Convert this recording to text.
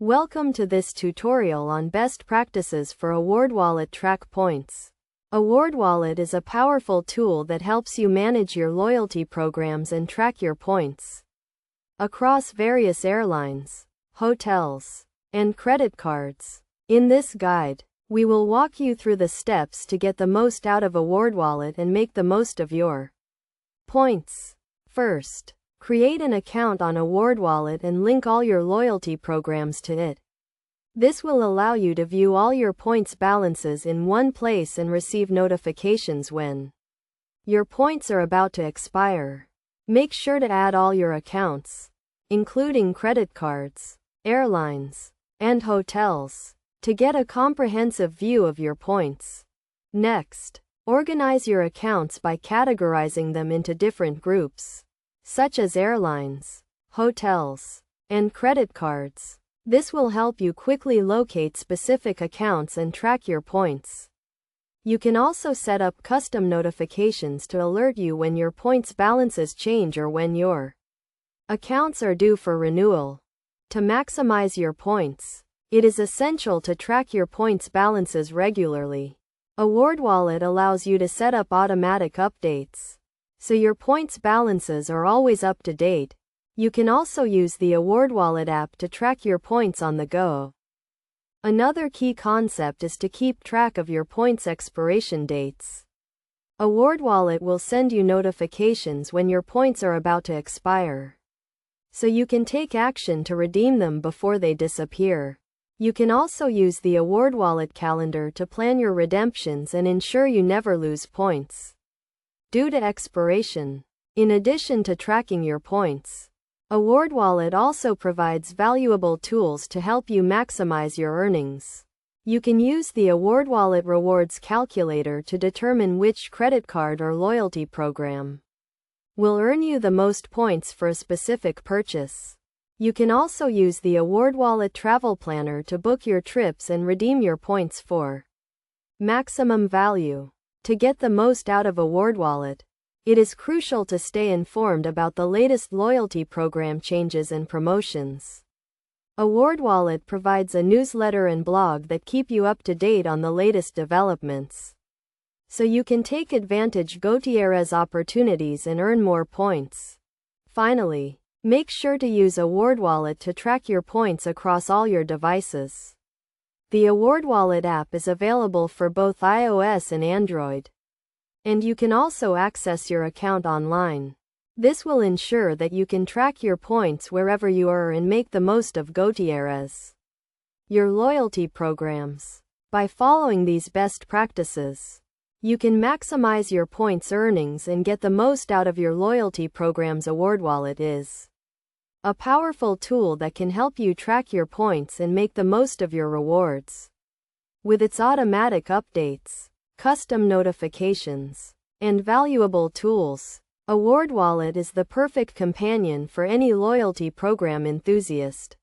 Welcome to this tutorial on best practices for Awardwallet track points. Awardwallet is a powerful tool that helps you manage your loyalty programs and track your points across various airlines, hotels, and credit cards. In this guide, we will walk you through the steps to get the most out of Awardwallet and make the most of your points. First, create an account on Awardwallet and link all your loyalty programs to it. This will allow you to view all your points balances in one place and receive notifications when your points are about to expire. Make sure to add all your accounts, including credit cards, airlines, and hotels, to get a comprehensive view of your points. Next, organize your accounts by categorizing them into different groups, such as airlines, hotels, and credit cards. This will help you quickly locate specific accounts and track your points. You can also set up custom notifications to alert you when your points balances change or when your accounts are due for renewal. To maximize your points, it is essential to track your points balances regularly. Awardwallet allows you to set up automatic updates, so your points balances are always up to date. You can also use the Awardwallet app to track your points on the go. Another key concept is to keep track of your points expiration dates. Awardwallet will send you notifications when your points are about to expire, so you can take action to redeem them before they disappear. You can also use the Awardwallet calendar to plan your redemptions and ensure you never lose points due to expiration. In addition to tracking your points, Awardwallet also provides valuable tools to help you maximize your earnings. You can use the Awardwallet Rewards Calculator to determine which credit card or loyalty program will earn you the most points for a specific purchase. You can also use the Awardwallet Travel Planner to book your trips and redeem your points for maximum value. To get the most out of Awardwallet, it is crucial to stay informed about the latest loyalty program changes and promotions. Awardwallet provides a newsletter and blog that keep you up to date on the latest developments, so you can take advantage Gutierrez opportunities and earn more points. Finally, make sure to use Awardwallet to track your points across all your devices. The Awardwallet app is available for both iOS and Android, and you can also access your account online. This will ensure that you can track your points wherever you are and make the most of Gutierrez your loyalty programs. By following these best practices, you can maximize your points earnings and get the most out of your loyalty programs. Awardwallet is a powerful tool that can help you track your points and make the most of your rewards. With its automatic updates, custom notifications, and valuable tools, Awardwallet is the perfect companion for any loyalty program enthusiast.